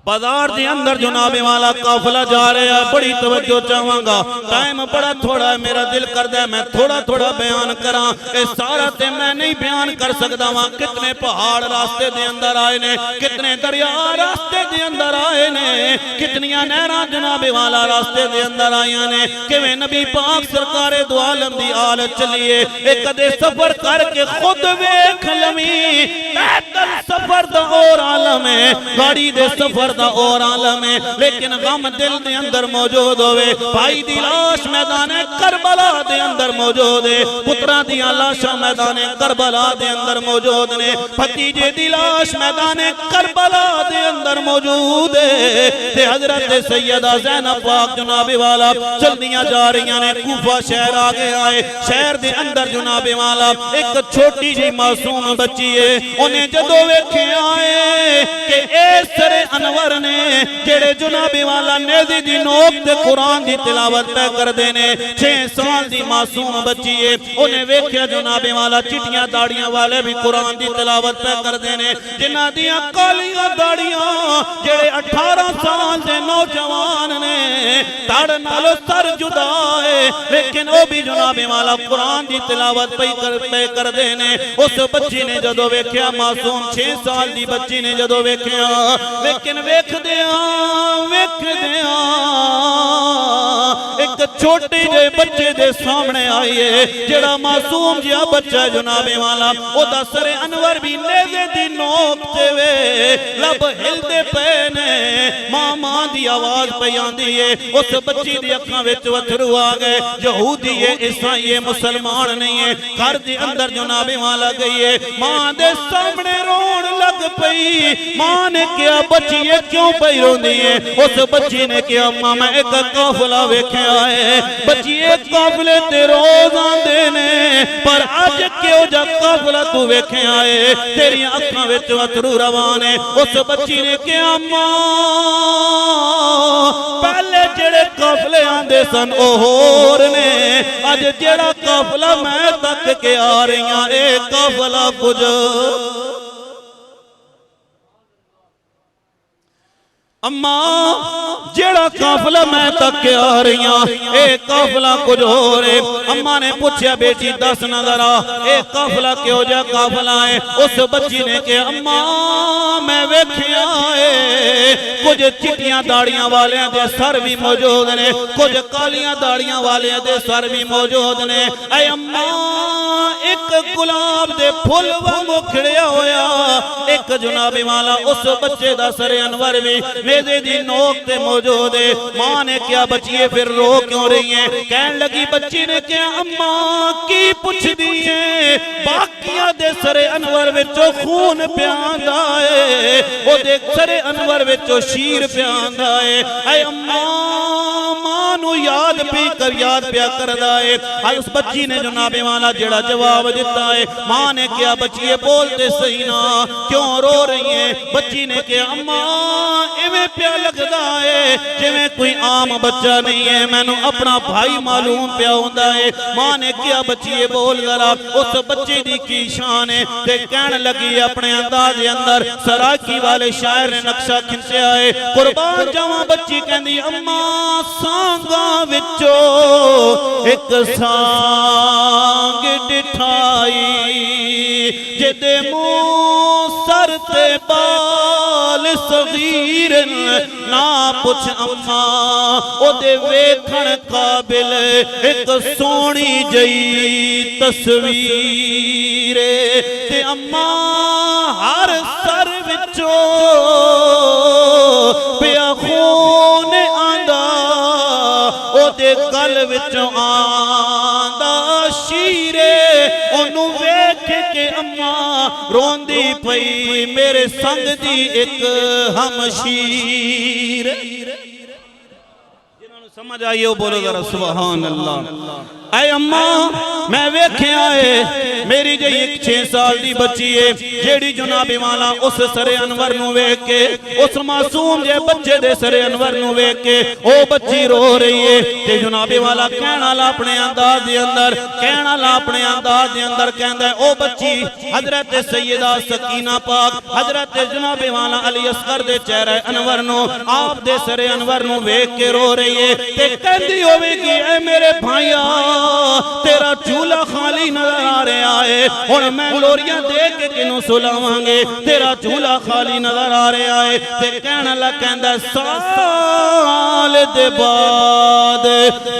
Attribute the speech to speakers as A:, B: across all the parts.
A: بازار دے اندر جناب والا قافلہ جا رہے ہیں. بڑی توجہ چاہواں گا, ٹائم بڑا تھوڑا ہے, میرا دل کردہ ہے میں تھوڑا تھوڑا بیان کراں. اے سارا تے میں نہیں بیان کر سکتا ہوں. کتنے پہاڑ راستے دے اندر آئے نے, کتنے دریا راستے دے اندر آئے نے, کتنیاں نہراں جناب والا راستے دے اندر آئیاں نے. کہ نبی پاک سرکار دو عالم دی آل چلیے ایک دے سفر کر کے خود ویکھ لمی. پیدل سفر دا اور عالم ہے, گاڑی دے سفر دا اور عالم ہے, لیکن غم دل دے اندر موجود ہوئے. بھائی دی لاش میدان کربلا دے اندر موجود ہے, پترہ دی لاشاں میدان کربلا دے اندر موجود نے, بھتیجے دی لاش میدان کربلا دے اندر موجود ہے. تے حضرت سیدہ زینب پاک جناب والا چلدیاں جا رہی ہیں. کوفہ شہر آگے آئے, شہر دے اندر جناب والا ایک چھوٹی جی معصوم بچی ہے. انہیں جدو ویکھے آئے کہ اے سر انور نے جڑے جناب والا نیزی دی نوک تے قرآن دی تلاوت پہ کر دینے, 6 سال دی معصوم بچی ہے. انہیں ویکھیا جناب والا چٹیاں داڑیاں والے بھی قرآن دی تلاوت پہ کر دینے, جنہ دیاں کالیاں داڑیاں جڑے 18 سال دے نوجوان نے, تاڑ نالو سر جدا ہے, لیکن وہ بھی جناب والا قرآن دی تلاوت پہ کر دینے. اس بچی نے جدو ویکھیا, معصوم 6 سال دی بچی نے جدو ویکھیا, لیکن ویکھ دیاں ایک چھوٹی جے بچے دے سامنے آئیے, جڑا معصوم جیا بچہ جناب والا او دا سر انور بھی نیزے دی نوک تے وے, لب ہل دے پینے, ماں دی آواز پہ آندی ہے. اس بچی دی اکھاں وچ وتھرو آ گئے. یہودی ہے, عیسائی ہے, مسلمان نہیں ہے. گھر دے اندر جناب والا گئی ہے, ماں دے سامنے رون لگ پئی. ماں نے کیا بچی ہے کیوں پئی روندی ہے؟ اس بچی نے کیا ماں میں ایک قافلہ ویکھیا ہے, بچی ایک قافلے تے روز آندے نے, پر اج کیوں جا قافلہ تو ویکھیا ہے, تیری اکھاں وچ وتھرو روان ہے. اس بچی نے کیا ماں پہلے جڑے قافلے آندے سن او ہور نے, اج جڑا قافلہ میں تک کے آ رہی ہاں اے قافلہ کچھ اماں جیڑا قافلہ میں تک کے آ رہی ہاں اے قافلہ کچھ ہو رہے. اماں نے پوچھیا بیٹی دس نظر آ اے قافلہ کیوں جا قافلہ ہے؟ اس بچی نے کہ اماں میں ویکھیا ہے کچھ چٹیاں داڑیاں والے دے سر بھی موجود نے, کچھ کالیاں داڑیاں والے دے سر بھی موجود نے. اے اماں ایک گلاب دے پھول وانگو کھڑیا ہویا, ایک جناب والا اس بچے دا سر انور بھی نیزے دی نوک تے موجود ہے. ماں نے کیا بچیے پھر رو کیوں رہی ہیں؟ کہن لگی بچی نے کیا اماں کی پوچھ دیئے, باقیہ دے سر انور وچو خون پیاند آئے, وہ دے سر انور وچو شیر پیاند آئے. اے اماں ماں نو یاد پی کر یاد پیا کر دائے. اس بچی نے جناب والا جڑا جواب دیتا ہے, ماں نے کیا بچیے بولتے صحیح نا کیوں رو رہی ہیں؟ بچی نے کیا اماں ایویں پیا لگدا ہے جویں کوئی عام بچہ نہیں ہے, میں نو اپنا بھائی معلوم پیا ہوندا ہے. ماں نے کیا بچیے بول ذرا اس بچی دی کی شان ہے, تے کہن لگی اپنے انداز اندر سراکی والے شاعر نے نقشہ کھنچیا ہے. قربان جاواں بچی کہندی اماں سانگاں وچوں ایک سانگ ڈٹھائی, جدے منہ سر تے بال صغیر نا پوچھ اماں, او دے ویکھن قابل ایک سونی جئی تصویر. تے اماں ہر سر وچوں پیا خون آندا, او دے گل وچوں آندا شیرے, اونوں ویکھ کے اماں روندی پئی میرے سنگ دی ایک ہمشیر. جنہوں نے سمجھ آئیے وہ بولو ذرا سبحان اللہ. اے اماں میں ویکھے آئے میری جی ایک 6 سال دی بچی ہے جیڑی جناب والا اس سر انور نو ویکھ کے اس معصوم جے بچے دے سر انور نو ویکھ کے او بچی رو رہی ہے تے جناب والا کہنا لا اپنے انداز دے اندر کہنا لا اپنے انداز دے اندر کہندا ہے او بچی حضرت سیدہ سکینہ پاک حضرت جناب والا علی اصغر دے چہرہ انور نو آپ دے سر انور نو ویکھ کے رو رہی ہے تے کہندی ہوے گی اے میرے بھائیا تیرا چولہا خالی نظر آ رہا ہے ہن میں لوریاں دے کے کنوں سلاواں گے تیرا چولہا خالی نظر آ رہا ہے تے کہنا لا کہندا سال دے بعد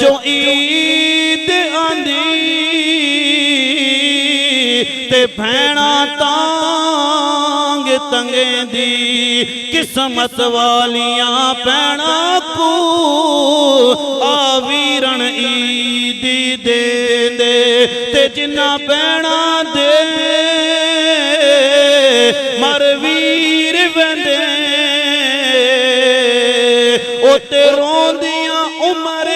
A: جو عید آندی تے بھینا تانگ تنگیں دی قسمت والیاں بھینا کو آویرن عیدی دے دے تے جنہ بھینا دے مرویر ویندے او تے روندیاں عمر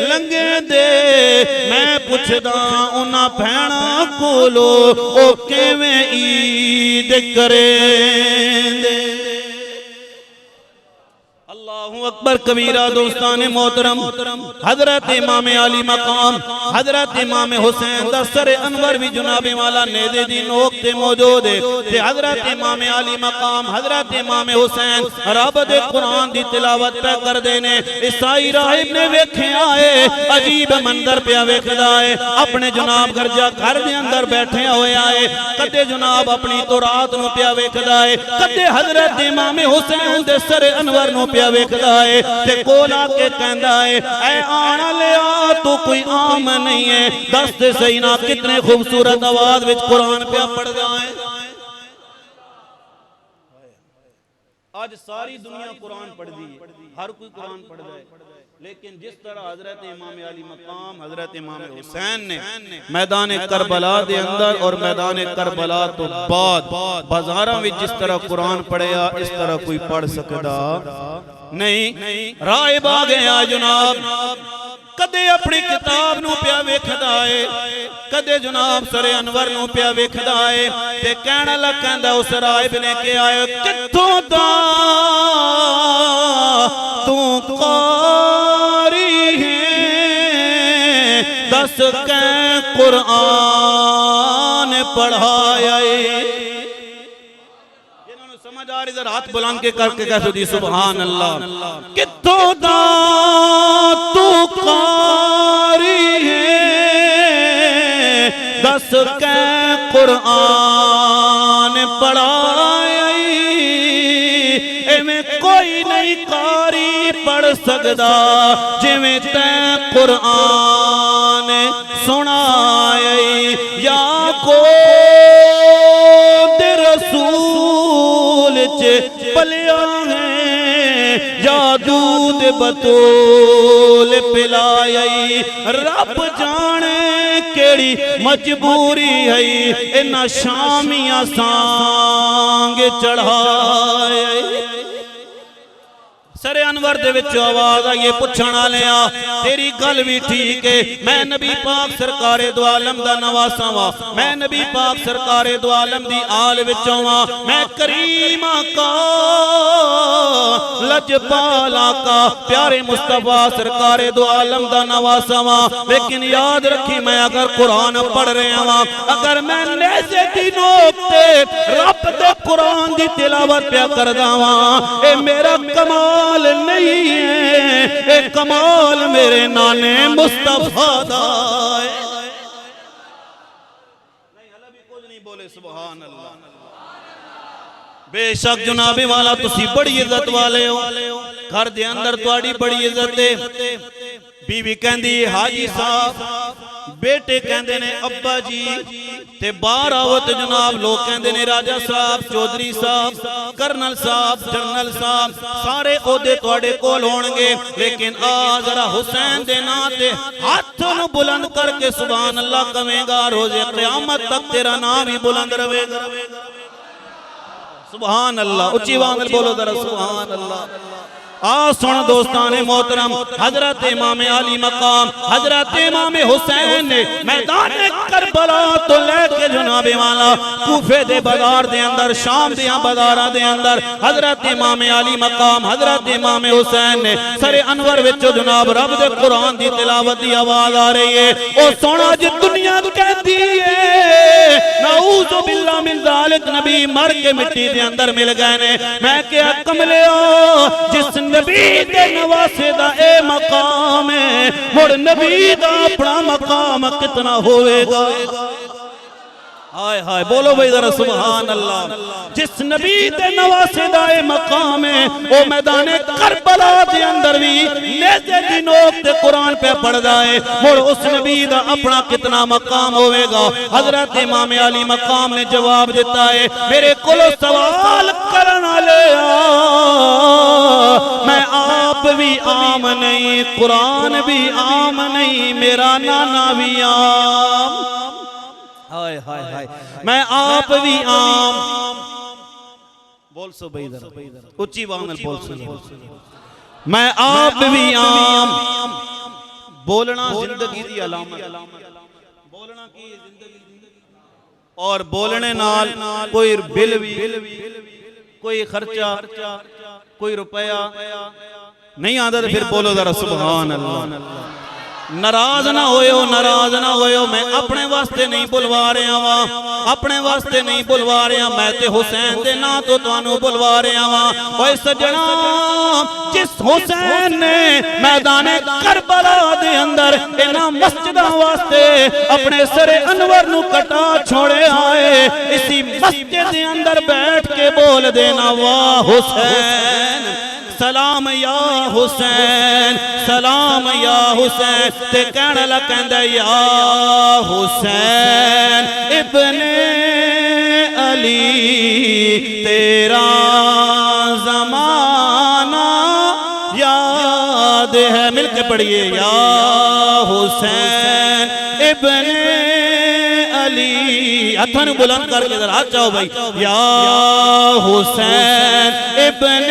A: لنگے دے میں پوچھدا انہاں بھینا کولو او کیویں عید کریں دے اللہ اکبر کبیرہ دوستان محترم حضرت امام علی مقام حضرت امام حسین دا سر انور بھی جناب والا نیدے دی نوک تے موجود ہے تے حضرت امام علی مقام حضرت امام حسین رب دے قرآن دی تلاوت پہ کر دینے عیسائی راہب نے ویکھے آئے عجیب منظر پہ ویکھدا ہے اپنے جناب گھر دے اندر بیٹھے ہوئے آئے کدے جناب اپنی تورات نو پہ ویکھدا ہے کدے حضرت امام حسین دے سر انور نو پہ ویکھدا ہے تے کولا کے کہندا ہے اے آنا لیا تو کوئی عام نہیں ہے دس تے سینا کتنے خوبصورت آواز وچ قرآن پہ پڑھدا ہے آج ساری دنیا قرآن پڑھ دی ہے ہر کوئی قرآن پڑھ دا ہے لیکن جس طرح حضرت امام علی مقام حضرت امام حسین نے میدان کربلا دے اندر اور میدان کربلا تو بعد بازاراں وچ جس طرح قرآن پڑھیا اس طرح کوئی پڑھ سکدا نہیں راہب آ گیا جناب کدے اپنی کتاب نو پیا ویکھدا ہے کدے جناب سر انور نو پیا ویکھدا ہے تے کہنا لگا اس راہب نے کہ آئے کتھوں دا تو قاری ہے دس کہ قرآن پڑھایا ادھر ہاتھ بلند کے کر کے کہہ دی سبحان اللہ کتوں دا تو قاری ہے دس کہ قرآن پڑھائی اے میں کوئی نہیں قاری پڑھ سکدا جے میں تے قرآن سنائی یا کو پلیا ہے یا دودھ بطول پلائی رب جانے کیڑی مجبوری ہے انہا شامیاں سانگ چڑھائے سر انور دے وچوں آواز آئیے پچھنا لیا تیری گل بھی ٹھیک ہے میں نبی پاک سرکار دو عالم دا نواسا وا میں نبی پاک سرکار دو عالم دی آل وچوں وا میں کریم آقا لجپال آقا پیارے مصطفیٰ سرکار دو عالم دا نواسا وا لیکن یاد رکھی میں اگر قرآن پڑھ رہے وا اگر میں نیزے دی نوکتے رب دے قرآن دی تلاوت پیا کر داوا اے میرا کمال نہیں ہے اے کمال میرے نانے مصطفیٰ دا ہے نہیں حالا بھی کچھ نہیں بولے سبحان اللہ بے شک جناب والا تسی بڑی عزت والے ہو گھر دے اندر تواڈی بڑی عزت ہے بی بی کہندی حاجی صاحب بیٹے کہندے نے ابا جی تے باہر آوت جناب لوگ کہندے نے راجہ صاحب چودھری صاحب کرنل صاحب جنرل صاحب سارے عہدے تواڈے کول ہونگے لیکن آ ذرا حسین دے نا تے ہاتھ نو بلند کر کے سبحان اللہ کہے گا روزے قیامت تک تیرا نام ہی بلند رہے گا سبحان اللہ اچھی وانگل بولو ذرا سبحان اللہ سن دوستان محترم، حضرت امام علی مقام حضرت امام حسین نے میدان کربلا تو لے کے جناب والا کوفے دے بازار دے اندر، شام دیاں بازاراں دے اندر حضرت امام علی مقام حضرت امام حسین نے سر انور وچوں جناب رب دے قرآن دی تلاوت دی آواز آ رہی ہے۔ او سونا جی دنیا کہتی ہے نعوذ باللہ من ذالک نبی مر کے مٹی دے اندر مل گئے نے۔ میں کیا کملیا جس نبی دے نواسے دا اے مقام ہے، مڑ نبی دا اپنا مقام کتنا ہوئے گا؟ ہائے ہائے بولو بھائی ذرا سبحان اللہ۔ جس نبی دے نواسے دا اے مقام ہے، او میدان کربلا دے اندر بھی نیزے دی نوک تے قرآن پہ پڑھ جائے، مڑ اس نبی دا اپنا کتنا مقام ہوئے گا؟ حضرت امام علی مقام نے جواب دیتا ہے، میرے کلو سوال کرنا لیا، میں آپ بھی عام نہیں، قرآن بھی عام نہیں، میرا نانا بھی عام، ہائے ہائے ہائے، میں آپ بھی عام، بول سو بھائی ذرا اچھی بانگل بول سو، میں آپ بھی عام۔ بولنا زندگی دی علامت، بولنا کی زندگی دی، اور بولنے نال کوئی بل بھی، کوئی خرچہ، کوئی روپیہ نہیں آدھا، پھر بولو ذرا سبحان اللہ۔ ناراض نہ ہوئے، ناراض نہ ہوئے، میں اپنے واسطے نہیں بلوا رہا ہاں، اپنے واسطے نہیں بلوا رہا، میں تے حسین دے نا تو تانوں بلوا رہا ہاں۔ اوے سجنا، جس حسین نے میدان کربلا دے اندر انہاں مسجداں واسطے اپنے سر انور نو کٹا چھوڑے آئے، اسی مسجد دے اندر بیٹھ کے بول دینا واہ حسین، سلام یا حسین، سلام یا حسین، تے کہنے لکھندے یا حسین ابن علی تیرا زمانہ یاد ہے، مل کے پڑھئے یا حسین ابن علی، ہتھن بلند کر کے ذرا ہاتھ چاہو بھائی، یا حسین ابن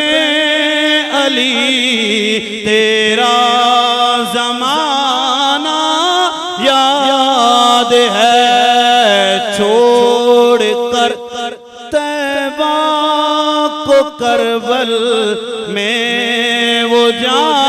A: علی تیرا زمانہ یاد ہے، چھوڑ کر طیبہ کو کربل میں وہ جان